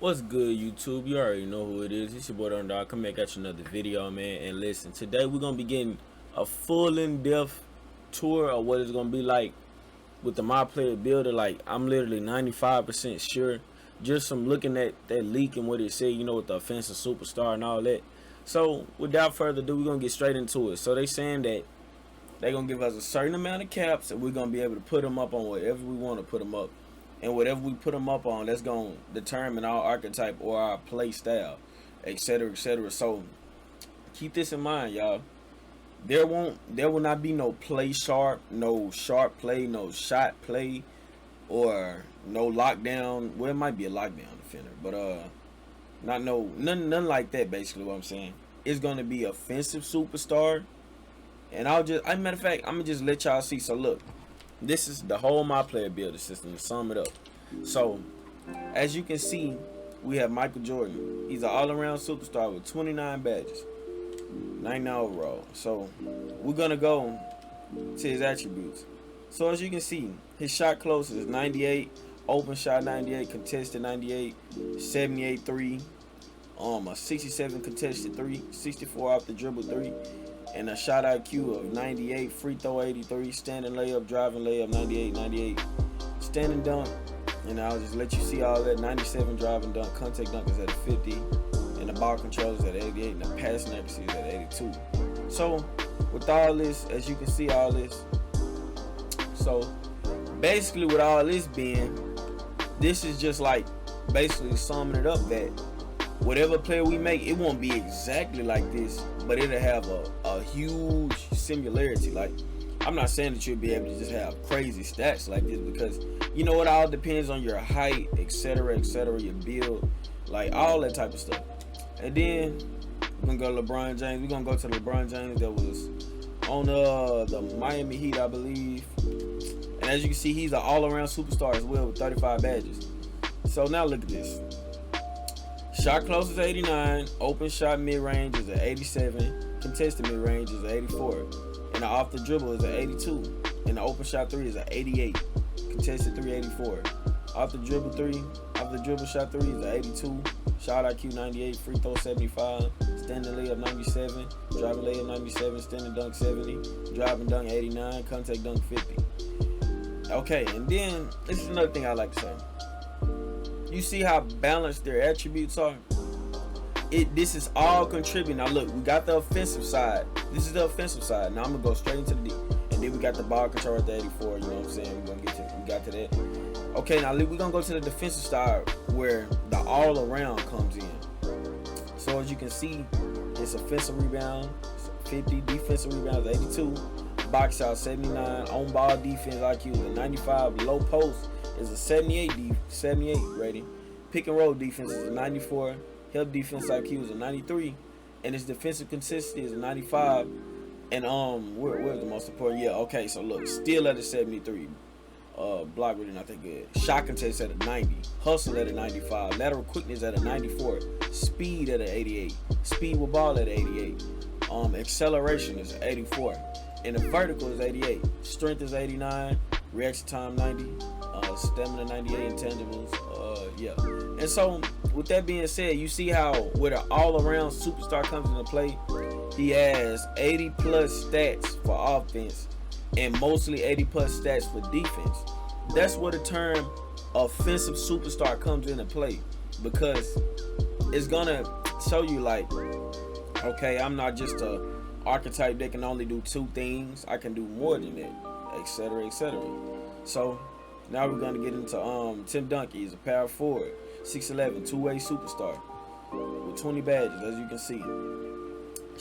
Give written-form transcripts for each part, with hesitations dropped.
What's good, YouTube? You already know who it is. It's your boy Underdog. Come back at you another video, man. And listen, today we're gonna be getting a full in-depth tour of what it's gonna be like with the My Player Builder. Like, I'm literally 95% sure, just from looking at that leak and what it said, you know, with the offensive superstar and all that. So without further ado, we're gonna get straight into it. So they saying that they're gonna give us a certain amount of caps, and we're gonna be able to put them up on whatever we want to put them up. And whatever we put them up on, that's going to determine our archetype or our play style, etc., etc. So keep this in mind, y'all. There will not be no play sharp, no sharp play, no shot play, or no lockdown. Well, it might be a lockdown defender, but nothing like that. Basically, what I'm saying, it's going to be offensive superstar. And matter of fact, I'm gonna just let y'all see. So look. This is the whole My Player Builder system, to sum it up. So, as you can see, we have Michael Jordan. He's an all-around superstar with 29 badges, 99 overall. So, we're going to go to his attributes. So, as you can see, his shot closest is 98, open shot 98, contested 98, 78 3, a 67 contested 3, 64 off the dribble 3. And a shot IQ of 98, free throw 83, standing layup, driving layup 98, 98, standing dunk, and I'll just let you see all that, 97 driving dunk, contact dunk is at a 50, and the ball control is at 88, and the passing accuracy is at 82. So, with all this, as you can see all this, so basically with all this being, this is just like basically summing it up that whatever player we make, it won't be exactly like this, but it'll have a huge similarity. Like, I'm not saying that you'll be able to just have crazy stats like this, because you know it all depends on your height, etc., etc., your build, like all that type of stuff. And then we're gonna go to LeBron James. We're gonna go to the LeBron James that was on the Miami Heat, I believe. And as you can see, he's an all-around superstar as well with 35 badges. So now look at this. Shot close is 89, open shot mid-range is at 87, contested mid-range is at 84, and the off the dribble is at 82, and the open shot 3 is at 88, contested 3 84, off the dribble shot 3 is at 82, shot IQ 98, free throw 75, standing layup 97, driving layup 97, standing dunk 70, driving dunk 89, contact dunk 50. Okay, and then this is another thing I like to say. You see how balanced their attributes are? This is all contributing. Now look, we got the offensive side. This is the offensive side. Now I'm gonna go straight into the D. And then we got the ball control at the 84. You know what I'm saying? We got to that. Okay, now we're gonna go to the defensive side where the all around comes in. So as you can see, it's offensive rebound 50, defensive rebounds 82, box out 79, on ball defense IQ is a 95, low post is a 78 rating. Pick and roll defense is a 94. Help defense IQ is a 93. And its defensive consistency is a 95. And where's the most important? Yeah, okay, so look, still at a 73. Block really not that good. Shot contest at a 90. Hustle at a 95. Lateral quickness at a 94. Speed at an 88. Speed with ball at an 88. Acceleration is an 84. And the vertical is 88. Strength is 89. Reaction time 90. Stamina 98, intangibles, yeah. And so with that being said, you see how where the all-around superstar comes into play, he has 80 plus stats for offense and mostly 80 plus stats for defense. That's where the term offensive superstar comes into play, because it's gonna show you like, okay, I'm not just a archetype that can only do two things, I can do more than that, etc., etc. So now we're going to get into Tim Duncan. He's a power forward, 6'11", two-way superstar with 20 badges, as you can see.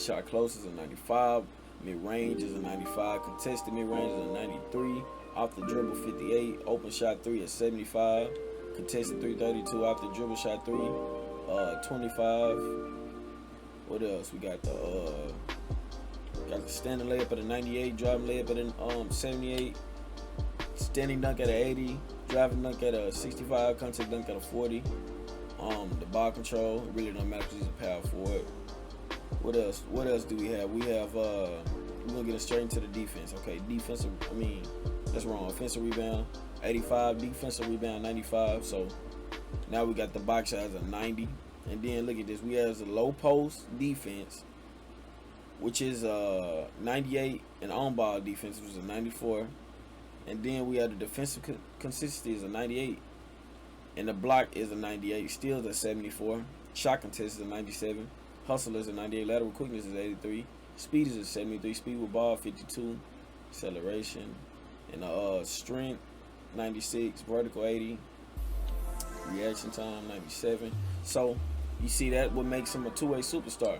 Shot close is a 95, mid-range is a 95, contested mid-range is a 93, off the dribble 58, open shot 3 is 75, contested 332, off the dribble shot 3, 25. What else? We got the standing layup at a 98, driving layup at a 78. Standing dunk at a 80, driving dunk at a 65, contact dunk at a 40. The ball control really don't matter because he's a power forward. What else? What else do we have? We have we're gonna get straight into the defense. Okay, defensive. That's wrong. Offensive rebound 85, defensive rebound 95. So Now we got the box as a 90. And then look at this. We have a low post defense, which is 98, and on ball defense, which is a 94. And then we have the defensive consistency is a 98. And the block is a 98. Steals a 74. Shot contest is a 97. Hustle is a 98. Lateral quickness is 83. Speed is a 73. Speed with ball 52. Acceleration and strength 96. Vertical 80. Reaction time 97. So you see that what makes him a two-way superstar.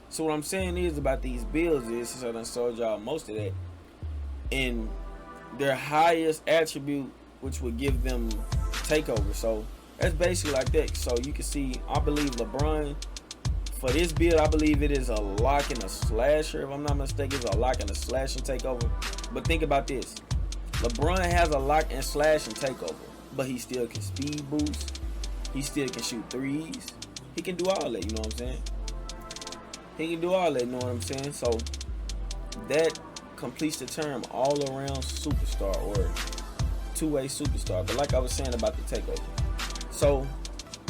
So what I'm saying is about these builds is, since I done showed y'all most of that, in their highest attribute, which would give them takeover. So that's basically like that. So you can see, I believe LeBron, for this build, I believe it is a lock and a slasher. If I'm not mistaken, it's a lock and a slash and takeover. But think about this. LeBron has a lock and slash and takeover, but he still can speed boost. He still can shoot threes. He can do all that, you know what I'm saying? He can do all that, you know what I'm saying? So that completes the term all-around superstar or two-way superstar. But like I was saying about the takeover. So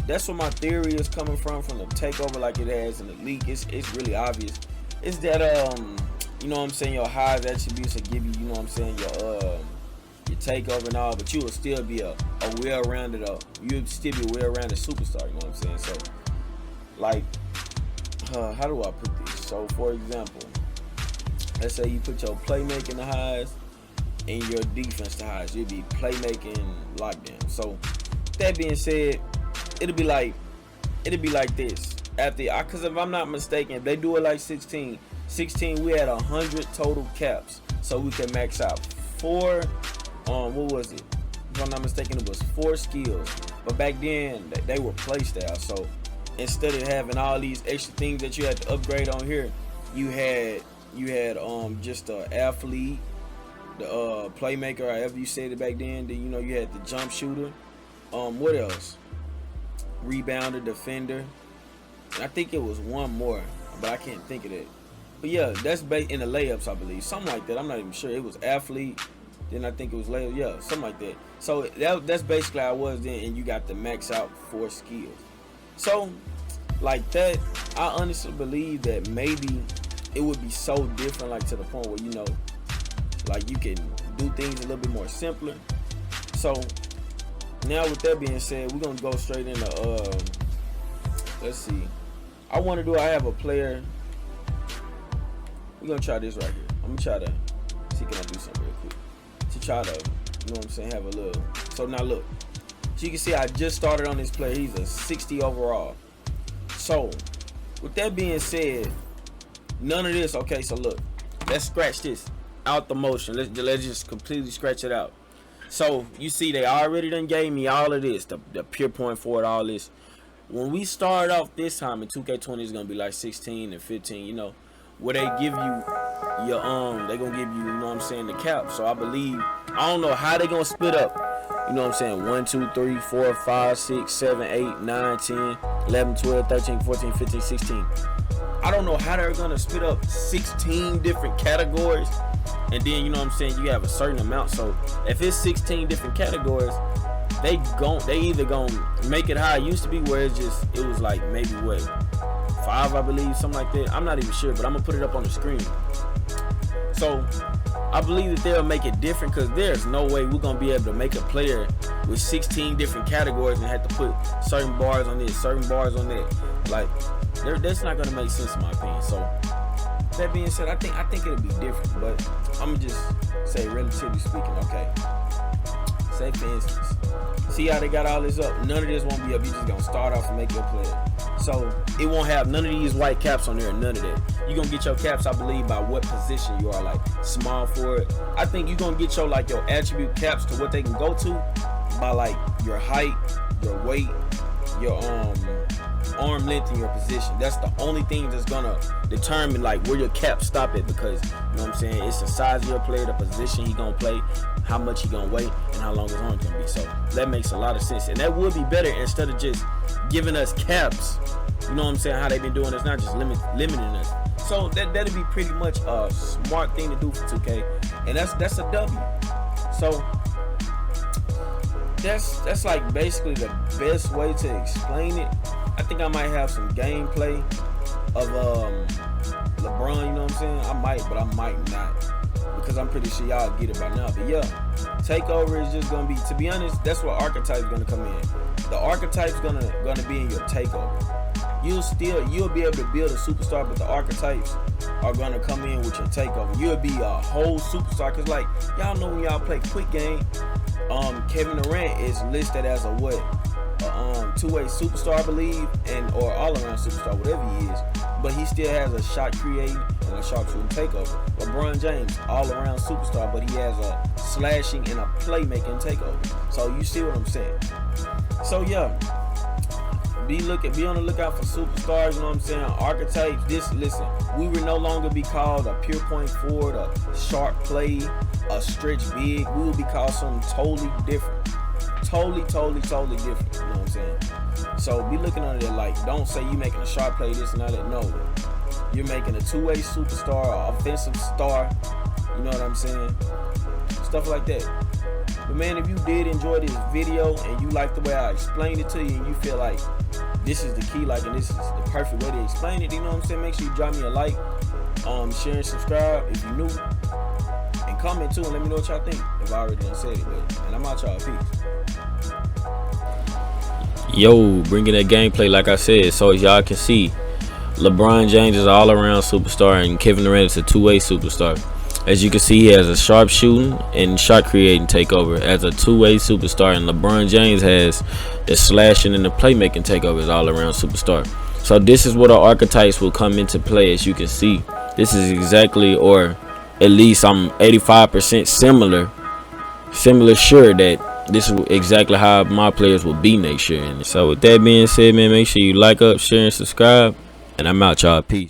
that's where my theory is coming from the takeover like it has in the league. It's really obvious. It's that you know what I'm saying, your highest attributes will give you, you know what I'm saying, your takeover and all, but you will still be a well-rounded you'll still be a well-rounded superstar, you know what I'm saying? So like how do I put this? So for example, let's say you put your playmaking the highest and your defense the highest. You'll be playmaking lockdown. So that being said, it'll be like this after, because if I'm not mistaken, if they do it like 16, we had 100 total caps, so we can max out 4 what was it? If I'm not mistaken, it was 4 skills. But back then they were play style. So instead of having all these extra things that you had to upgrade on here, you had just the athlete, the playmaker, however you said it back then. Then, you know, you had the jump shooter. What else? Rebounder, defender. And I think it was one more, but I can't think of it. But yeah, that's in the layups, I believe. Something like that. I'm not even sure. It was athlete. Then I think it was layup. Yeah, something like that. So that's basically how I was then. And you got to max out 4 skills. So like that, I honestly believe that maybe it would be so different, like to the point where, you know, like you can do things a little bit more simpler. So now with that being said, we're gonna go straight into let's see. I have a player. We're gonna try this right here. I'm gonna try to see, can I do something real quick to try to, you know what I'm saying, have a little. So now look, so you can see I just started on this player. He's a 60 overall. So with that being said, none of this. Okay, so look, let's scratch this out the motion. Let's just completely scratch it out. So you see, they already done gave me all of this, the pure point forward, all this. When we start off this time in 2K20, it's gonna be like 16 and 15, you know, where they give you your they gonna give you, you know what I'm saying, the cap. So I believe, I don't know how they gonna split up, you know what I'm saying, 1 2 3 4 5 6 7 8 9 10 11 12 13 14 15 16. I don't know how they're gonna split up 16 different categories, and then, you know what I'm saying, you have a certain amount. So if it's 16 different categories, they either gonna make it how it used to be, where it was like maybe what, 5, I believe, something like that. I'm not even sure, but I'm gonna put it up on the screen. So I believe that they'll make it different, because there's no way we're gonna be able to make a player with 16 different categories and have to put certain bars on this, certain bars on that. Like, that's not gonna make sense in my opinion. So that being said, I think it'll be different, but I'm gonna just say, relatively speaking, okay. Say for instance, see how they got all this up? None of this won't be up. You just gonna start off and make your player. So it won't have none of these white caps on there, none of that. You're gonna get your caps, I believe, by what position you are, like small forward. I think you're gonna get your attribute caps to what they can go to by like your height, your weight, your arm length, and your position. That's the only thing that's gonna determine like where your caps stop at, because, you know what I'm saying, it's the size of your player, the position he gonna play, how much he gonna weigh, and how long his arm can be. So that makes a lot of sense, and that would be better instead of just giving us caps. You know what I'm saying, how they've been doing. It's not just limiting us. So that'd be pretty much a smart thing to do for 2K, and that's a W. So that's like basically the best way to explain it. I think I might have some gameplay of LeBron, you know what I'm saying? I might, but I might not, because I'm pretty sure y'all get it by now. But yeah, takeover is just gonna be, to be honest, that's where archetypes gonna come in. The archetypes gonna be in your takeover. You'll be able to build a superstar, but the archetypes are gonna come in with your takeover. You'll be a whole superstar, cause like y'all know when y'all play quick game, Kevin Durant is listed as a what? Two-way superstar, I believe, and or all-around superstar, whatever he is. But he still has a shot creating and a sharpshooting takeover. LeBron James, all-around superstar, but he has a slashing and a playmaking takeover. So you see what I'm saying? So yeah, be on the lookout for superstars. You know what I'm saying? Archetypes. Listen, we will no longer be called a pure point forward, a sharp play, a stretch big. We will be called something totally different. Totally different. You know what I'm saying? So be looking at it like, don't say you making a sharp play, this and that. No, you're making a two-way superstar, an offensive star. You know what I'm saying? Stuff like that. But man, if you did enjoy this video and you like the way I explained it to you, and you feel like this is the key, like, and this is the perfect way to explain it, you know what I'm saying? Make sure you drop me a like, share and subscribe if you're new, and comment too and let me know what y'all think if I already done said it. And I'm out, y'all. Peace. Yo, bringing that gameplay, like I said, so as y'all can see, LeBron James is an all-around superstar and Kevin Durant is a two-way superstar. As you can see, he has a sharp shooting and shot creating takeover as a two-way superstar, and LeBron James has the slashing and the playmaking takeover as all-around superstar. So this is where the archetypes will come into play. As you can see, this is exactly, or at least I'm 85% similar sure that this is exactly how my players will be next year. And so with that being said, man, make sure you like, up, share, and subscribe. And I'm out, y'all. Peace.